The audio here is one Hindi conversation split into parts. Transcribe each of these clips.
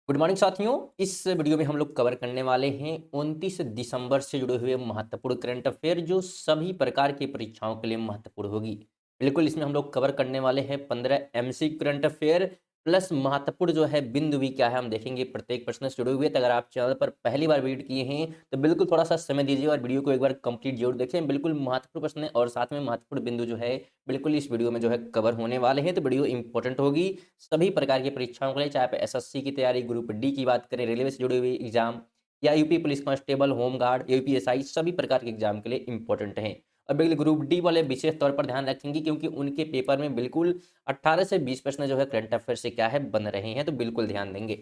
गुड मॉर्निंग साथियों। इस वीडियो में हम लोग कवर करने वाले हैं 29 दिसंबर से जुड़े हुए महत्वपूर्ण करंट अफेयर जो सभी प्रकार की परीक्षाओं के लिए महत्वपूर्ण होगी। बिल्कुल इसमें हम लोग कवर करने वाले हैं 15 एमसी करंट अफेयर प्लस महत्वपूर्ण जो है बिंदु भी क्या है हम देखेंगे प्रत्येक प्रश्न से जुड़े हुए। तो अगर आप चैनल पर पहली बार विजिट किए हैं तो बिल्कुल थोड़ा सा समय दीजिए और वीडियो को एक बार कंप्लीट जरूर देखें। बिल्कुल महत्वपूर्ण प्रश्न और साथ में महत्वपूर्ण बिंदु जो है बिल्कुल इस वीडियो में जो है कवर होने वाले हैं, तो वीडियो इंपॉर्टेंट होगी सभी प्रकार की परीक्षाओं के लिए। चाहे आप एसएससी की तैयारी, ग्रुप डी की बात करें, रेलवे से जुड़ी हुई एग्जाम या UP police constable, home guard, UPSI सभी प्रकार के एग्जाम के लिए इंपॉर्टेंट हैं। और बिल्कुल ग्रुप डी वाले विशेष तौर पर ध्यान रखेंगे क्योंकि उनके पेपर में बिल्कुल 18 से 20 प्रश्न जो है करंट अफेयर से क्या है बन रहे हैं, तो बिल्कुल ध्यान देंगे।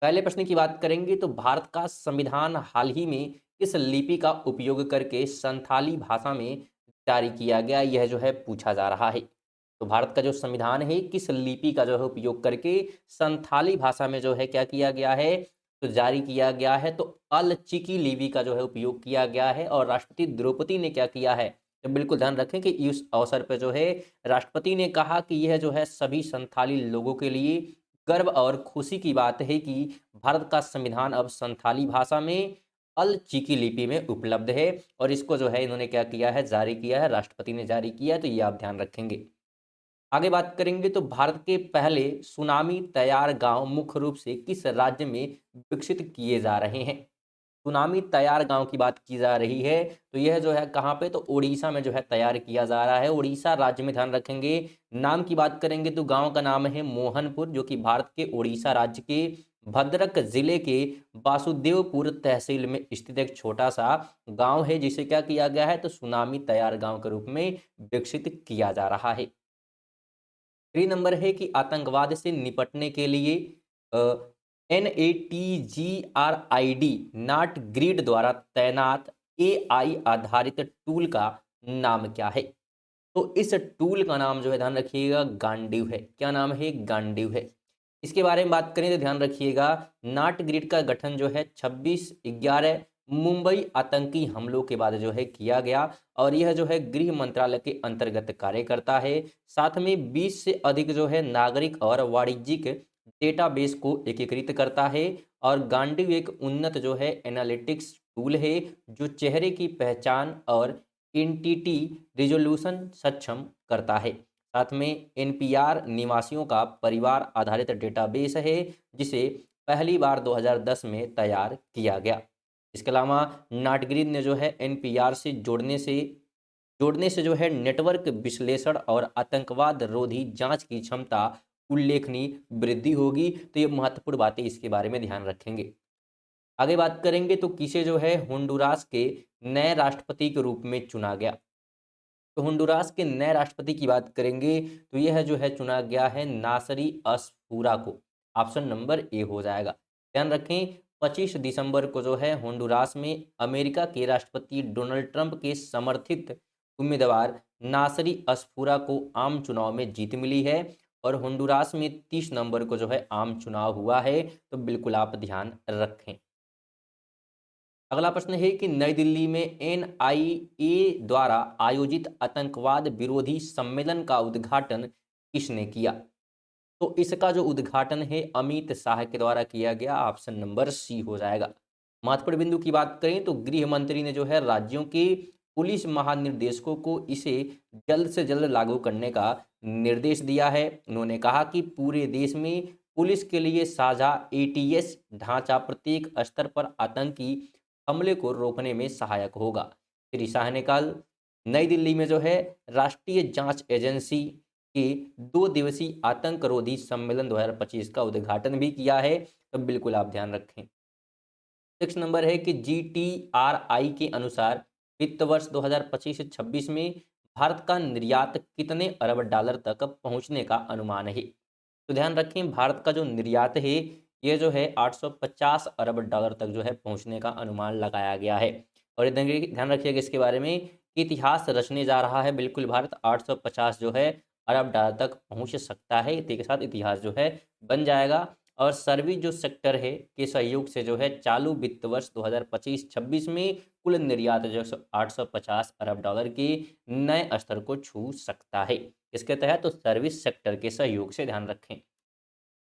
पहले प्रश्न की बात करेंगे तो भारत का संविधान हाल ही में किस लिपि का उपयोग करके संथाली भाषा में जारी किया गया, यह जो है पूछा जा रहा है। तो भारत का जो संविधान है किस लिपि का जो है उपयोग करके संथाली भाषा में जो है क्या किया गया है, तो जारी किया गया है। तो अल चिकी लिपि का जो है उपयोग किया गया है और राष्ट्रपति द्रौपदी ने क्या किया है, तो बिल्कुल ध्यान रखें कि इस अवसर पर जो है राष्ट्रपति ने कहा कि यह जो है सभी संथाली लोगों के लिए गर्व और खुशी की बात है कि भारत का संविधान अब संथाली भाषा में अल चिकी लिपि में उपलब्ध है और इसको जो है इन्होंने क्या किया है, जारी किया है, राष्ट्रपति ने जारी किया है। तो ये आप ध्यान रखेंगे। आगे बात करेंगे तो भारत के पहले सुनामी तैयार गांव मुख्य रूप से किस राज्य में विकसित किए जा रहे हैं। सुनामी तैयार गांव की बात की जा रही है, तो यह जो है कहाँ पे, तो उड़ीसा में जो है तैयार किया जा रहा है, उड़ीसा राज्य में। ध्यान रखेंगे। नाम की बात करेंगे तो गांव का नाम है मोहनपुर, जो कि भारत के उड़ीसा राज्य के भद्रक जिले के वासुदेवपुर तहसील में स्थित एक छोटा सा गांव है, जिसे क्या किया गया है, तो सुनामी तैयार गांव के रूप में विकसित किया जा रहा है। 3 नंबर है कि आतंकवाद से निपटने के लिए NATGRID नॉट ग्रिड द्वारा तैनात AI आधारित टूल का नाम क्या है। तो इस टूल का नाम जो है ध्यान रखिएगा गांडीव है। क्या नाम है, गांडीव है। इसके बारे में बात करें तो ध्यान रखिएगा नाट ग्रिड का गठन जो है 26/11 मुंबई आतंकी हमलों के बाद जो है किया गया और यह जो है गृह मंत्रालय के अंतर्गत कार्य करता है। साथ में 20 से अधिक जो है नागरिक और वाणिज्यिक डेटाबेस को एकीकृत करता है और गांडीव एक उन्नत जो है एनालिटिक्स टूल है जो चेहरे की पहचान और एंटिटी रिजोल्यूशन सक्षम करता है। साथ में एनपीआर निवासियों का परिवार आधारित डेटाबेस है जिसे पहली बार 2010 में तैयार किया गया। इसके अलावा नाटग्रिड ने जो है एनपीआर से जोड़ने से जो है नेटवर्क विश्लेषण और आतंकवाद रोधी जांच की क्षमता उल्लेखनीय वृद्धि होगी। तो ये महत्वपूर्ण बातें इसके बारे में ध्यान रखेंगे। आगे बात करेंगे तो किसे जो है होंडुरास के नए राष्ट्रपति के रूप में चुना गया। तो होंडुरास के नए राष्ट्रपति की बात करेंगे तो यह जो है चुना गया है नासरी असफूरा को। ऑप्शन नंबर ए हो जाएगा। ध्यान रखें 25 दिसंबर को जो है होंडुरास में अमेरिका के राष्ट्रपति डोनाल्ड ट्रंप के समर्थित उम्मीदवार नासरी असफूरा को आम चुनाव में जीत मिली है और होंडुरास में 30 नवंबर को जो है आम चुनाव हुआ है। तो बिल्कुल आप ध्यान रखें। अगला प्रश्न है कि नई दिल्ली में एनआईए द्वारा आयोजित आतंकवाद विरोधी सम्मेलन का उद्घाटन किसने किया। तो इसका जो उद्घाटन है अमित शाह के द्वारा किया गया। ऑप्शन नंबर सी हो जाएगा। महत्वपूर्ण बिंदु की बात करें तो गृह मंत्री ने जो है राज्यों के पुलिस महानिर्देशकों को इसे जल्द से जल्द लागू करने का निर्देश दिया है। उन्होंने कहा कि पूरे देश में पुलिस के लिए साझा एटीएस ढांचा प्रत्येक स्तर पर आतंकी हमले को रोकने में सहायक होगा। श्री शाह ने कल नई दिल्ली में जो है राष्ट्रीय जांच एजेंसी के 2 दिवसीय आतंक रोधी सम्मेलन 2025 का उद्घाटन भी किया है। तो बिल्कुल आप ध्यान रखें। 6 नंबर है कि जीटीआरआई के अनुसार वित्त वर्ष 2025 से 26 में भारत का निर्यात कितने अरब डॉलर तक पहुंचने का अनुमान है। तो ध्यान रखें भारत का जो निर्यात है ये जो है 850 अरब डॉलर तक जो है पहुंचने का अनुमान लगाया गया है। और ध्यान रखिएगा इसके बारे में कि इतिहास रचने जा रहा है। बिल्कुल भारत 850 जो है अरब डॉलर तक पहुंच सकता है। इसी के साथ इतिहास जो है बन जाएगा। और सर्विस जो सेक्टर है के सहयोग से जो है चालू वित्त वर्ष 2025-26 में कुल निर्यात जो 850 अरब डॉलर के नए स्तर को छू सकता है। इसके तहत तो सर्विस सेक्टर के सहयोग से ध्यान रखें।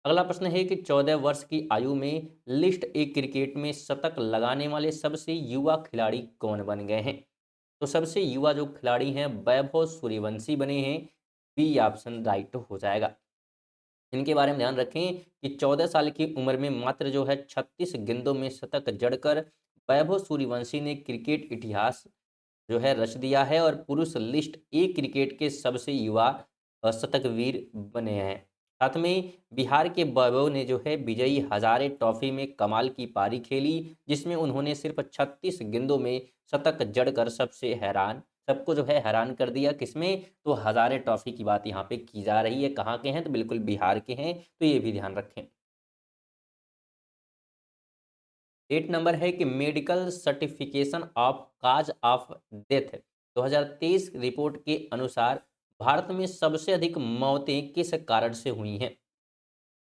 अगला प्रश्न है कि 14 वर्ष की आयु में लिस्ट ए क्रिकेट में शतक लगाने वाले सबसे युवा खिलाड़ी कौन बन गए हैं? तो सबसे युवा जो खिलाड़ी हैं वैभव सूर्यवंशी बने हैं। बी ऑप्शन राइट हो जाएगा। इनके बारे में ध्यान रखें कि 14 साल की उम्र में मात्र जो है 36 गेंदों में शतक जड़कर वैभव सूर्यवंशी ने क्रिकेट इतिहास जो है रच दिया है और पुरुष लिस्ट ए क्रिकेट के सबसे युवा शतकवीर बने हैं। साथ में बिहार के वैभव ने जो है विजयी हजारे ट्रॉफी में कमाल की पारी खेली, जिसमें उन्होंने सिर्फ 36 गेंदों में शतक जड़कर सबको जो है हैरान कर दिया। किसमें? तो हजारे ट्रॉफी की बात यहाँ पे की जा रही है। कहाँ के हैं? तो बिल्कुल बिहार के हैं, तो ये भी ध्यान रखें। 8 नंबर है कि medical certification of cause of death 2023 report के अनुसार भारत में सबसे अधिक मौतें किस कारण से हुई हैं?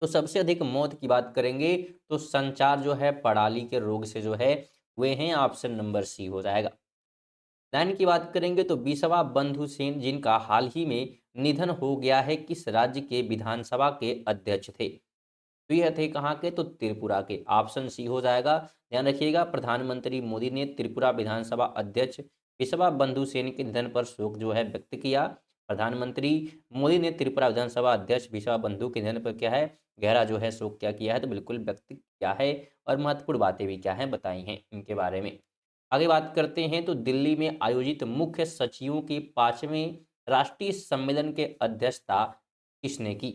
तो सबसे अधिक मौत की बात करेंगे तो संचार जो है प्रणाली के रोग से जो है हुए हैं। ऑप्शन नंबर सी हो जाएगा। 9 की बात करेंगे तो बिसवा बंधु सेन जिनका हाल ही में निधन हो गया है, किस राज्य के विधानसभा के अध्यक्ष थे? तो यह थे कहाँ के? तो त्रिपुरा के। ऑप्शन सी हो जाएगा। ध्यान रखिएगा, प्रधानमंत्री मोदी ने त्रिपुरा विधानसभा अध्यक्ष बिसवा बंधु सेन के निधन पर शोक जो है व्यक्त किया। प्रधानमंत्री मोदी ने त्रिपुरा विधानसभा अध्यक्ष बिसवा बंधु के निधन पर क्या है, गहरा जो है शोक क्या किया है, तो बिल्कुल व्यक्त किया है। और महत्वपूर्ण बातें भी क्या है बताई हैं इनके बारे में। आगे बात करते हैं तो दिल्ली में आयोजित मुख्य सचिवों के 5वें राष्ट्रीय सम्मेलन के अध्यक्षता किसने की?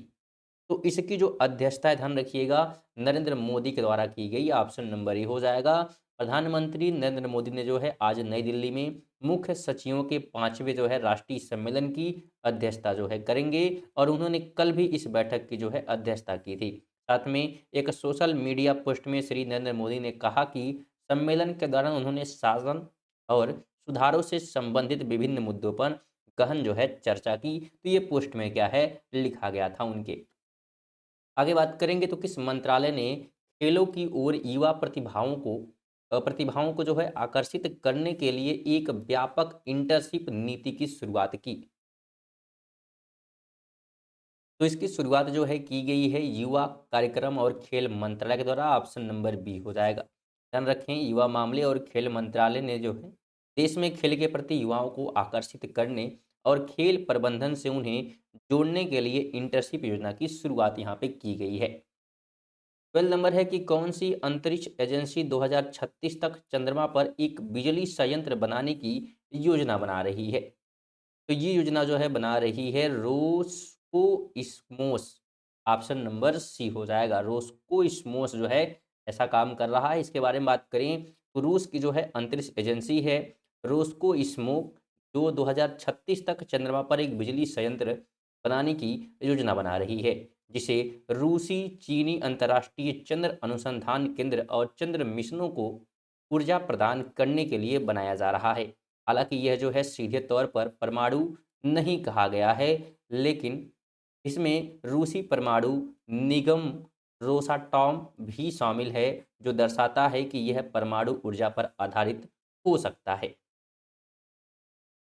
तो इसकी जो अध्यक्षता है ध्यान रखिएगा नरेंद्र मोदी के द्वारा की गई। ऑप्शन नंबर ए हो जाएगा। प्रधानमंत्री नरेंद्र मोदी ने जो है आज नई दिल्ली में मुख्य सचिवों के 5वें जो है राष्ट्रीय सम्मेलन की अध्यक्षता जो है करेंगे और उन्होंने कल भी इस बैठक की जो है अध्यक्षता की थी। साथ में एक सोशल मीडिया पोस्ट में श्री नरेंद्र मोदी ने कहा कि सम्मेलन के दौरान उन्होंने शासन और सुधारों से संबंधित विभिन्न मुद्दों पर गहन जो है चर्चा की। तो ये पोस्ट में क्या है लिखा गया था उनके। आगे बात करेंगे तो किस मंत्रालय ने खेलों की ओर युवा प्रतिभाओं को जो है आकर्षित करने के लिए एक व्यापक इंटर्नशिप नीति की शुरुआत की? तो इसकी शुरुआत जो है की गई है युवा कार्यक्रम और खेल मंत्रालय के द्वारा। ऑप्शन नंबर बी हो जाएगा। ध्यान रखें, युवा मामले और खेल मंत्रालय ने जो है देश में खेल के प्रति युवाओं को आकर्षित करने और खेल प्रबंधन से उन्हें जोड़ने के लिए इंटर्नशिप योजना की शुरुआत यहाँ पे की गई है। 12 नंबर है कि कौन सी अंतरिक्ष एजेंसी 2036 तक चंद्रमा पर एक बिजली संयंत्र बनाने की योजना बना रही है? तो ये योजना जो है बना रही है रोस्को इस्मोस। ऑप्शन नंबर सी हो जाएगा। रोस्को इस्मोस जो है ऐसा काम कर रहा है। इसके बारे में बात करें तो रूस की जो है अंतरिक्ष एजेंसी है रोस्को इस्मो, जो 2036 तक चंद्रमा पर एक बिजली संयंत्र बनाने की योजना बना रही है, जिसे रूसी चीनी अंतर्राष्ट्रीय चंद्र अनुसंधान केंद्र और चंद्र मिशनों को ऊर्जा प्रदान करने के लिए बनाया जा रहा है। हालांकि यह जो है सीधे तौर पर परमाणु नहीं कहा गया है, लेकिन इसमें रूसी परमाणु निगम रोसाटॉम भी शामिल है, जो दर्शाता है कि यह परमाणु ऊर्जा पर आधारित हो सकता है।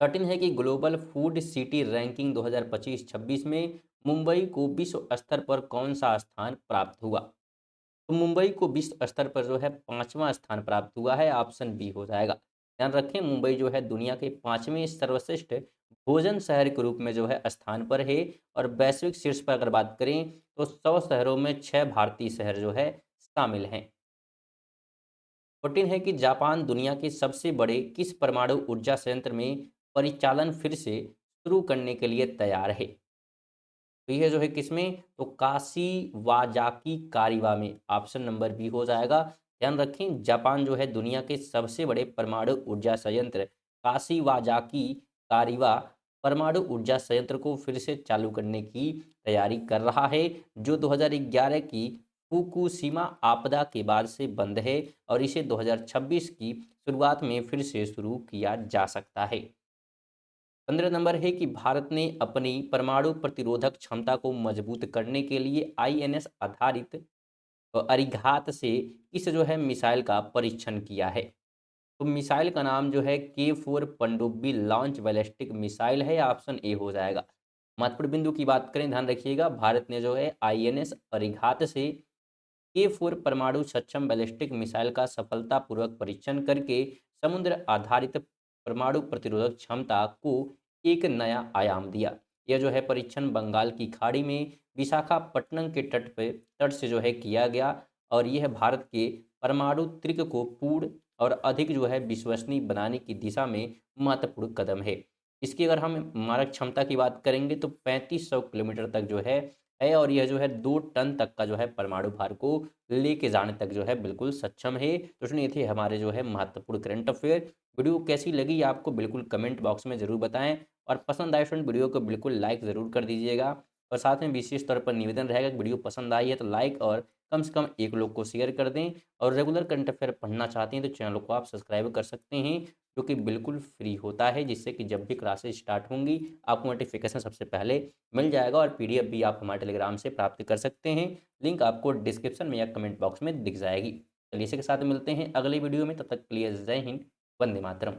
13 है कि ग्लोबल फूड सिटी रैंकिंग 2025-26 में मुंबई को विश्व स्तर पर कौन सा स्थान प्राप्त हुआ? तो मुंबई को विश्व स्तर पर जो है 5वां स्थान प्राप्त हुआ है। ऑप्शन बी हो जाएगा। ध्यान रखें, मुंबई जो है दुनिया के 5वें सर्वश्रेष्ठ भोजन शहर के रूप में जो है स्थान पर है। और वैश्विक शीर्ष पर अगर बात करें तो 100 शहरों में 6 भारतीय शहर जो है शामिल हैं। 14 है कि जापान दुनिया के सबसे बड़े किस परमाणु ऊर्जा संयंत्र में परिचालन फिर से शुरू करने के लिए तैयार है? तो यह जो है किसमें? तो काशीवाजाकी कारिवा में। ऑप्शन नंबर बी हो जाएगा। ध्यान रखें, जापान जो है दुनिया के सबसे बड़े परमाणु ऊर्जा संयंत्र काशीवाजाकी कारिवा परमाणु ऊर्जा संयंत्र को फिर से चालू करने की तैयारी कर रहा है, जो 2011 की फुकुशिमा आपदा के बाद से बंद है और इसे 2026 की शुरुआत में फिर से शुरू किया जा सकता है। 15 नंबर है कि भारत ने अपनी परमाणु प्रतिरोधक क्षमता को मजबूत करने के लिए आईएनएस आधारित अरिघात से किस जो है मिसाइल का परीक्षण किया है? तो मिसाइल का नाम जो है K4 पनडुब्बी लॉन्च बैलिस्टिक मिसाइल है। ऑप्शन ए हो जाएगा। महत्वपूर्ण बिंदु की बात करें, ध्यान रखिएगा, भारत ने जो है आईएनएस अरिहंत से के 4 परमाणु सक्षम बैलिस्टिक मिसाइल का सफलतापूर्वक परीक्षण करके समुद्र आधारित परमाणु प्रतिरोधक क्षमता को एक नया आयाम दिया। यह जो है परीक्षण बंगाल की खाड़ी में विशाखापट्टनम के तट से जो है किया गया, और यह भारत के परमाणु त्रिक को पूर्ण और अधिक जो है विश्वसनीय बनाने की दिशा में महत्वपूर्ण कदम है। इसकी अगर हम मारक क्षमता की बात करेंगे तो 3500 किलोमीटर तक जो है, और यह जो है 2 टन तक का जो है परमाणु भार को लेके जाने तक जो है बिल्कुल सक्षम है। तो सुनिए, थे हमारे जो है महत्वपूर्ण करंट अफेयर। वीडियो कैसी लगी आपको बिल्कुल कमेंट बॉक्स में ज़रूर बताएं, और पसंद आए स्टूडेंट वीडियो को बिल्कुल लाइक ज़रूर कर दीजिएगा। और साथ में विशेष तौर पर निवेदन रहेगा कि वीडियो पसंद आई है तो लाइक और कम से कम एक लोग को शेयर कर दें। और रेगुलर करंट अफेयर पढ़ना चाहते हैं तो चैनल को आप सब्सक्राइब कर सकते हैं, जो कि बिल्कुल फ्री होता है, जिससे कि जब भी क्लासेस स्टार्ट होंगी आपको नोटिफिकेशन सबसे पहले मिल जाएगा। और पीडीएफ भी आप हमारे टेलीग्राम से प्राप्त कर सकते हैं, लिंक आपको डिस्क्रिप्शन में या कमेंट बॉक्स में दिख जाएगी। चलिए इसी के साथ मिलते हैं अगले वीडियो में, तब तक के लिए जय हिंद, वंदे मातरम।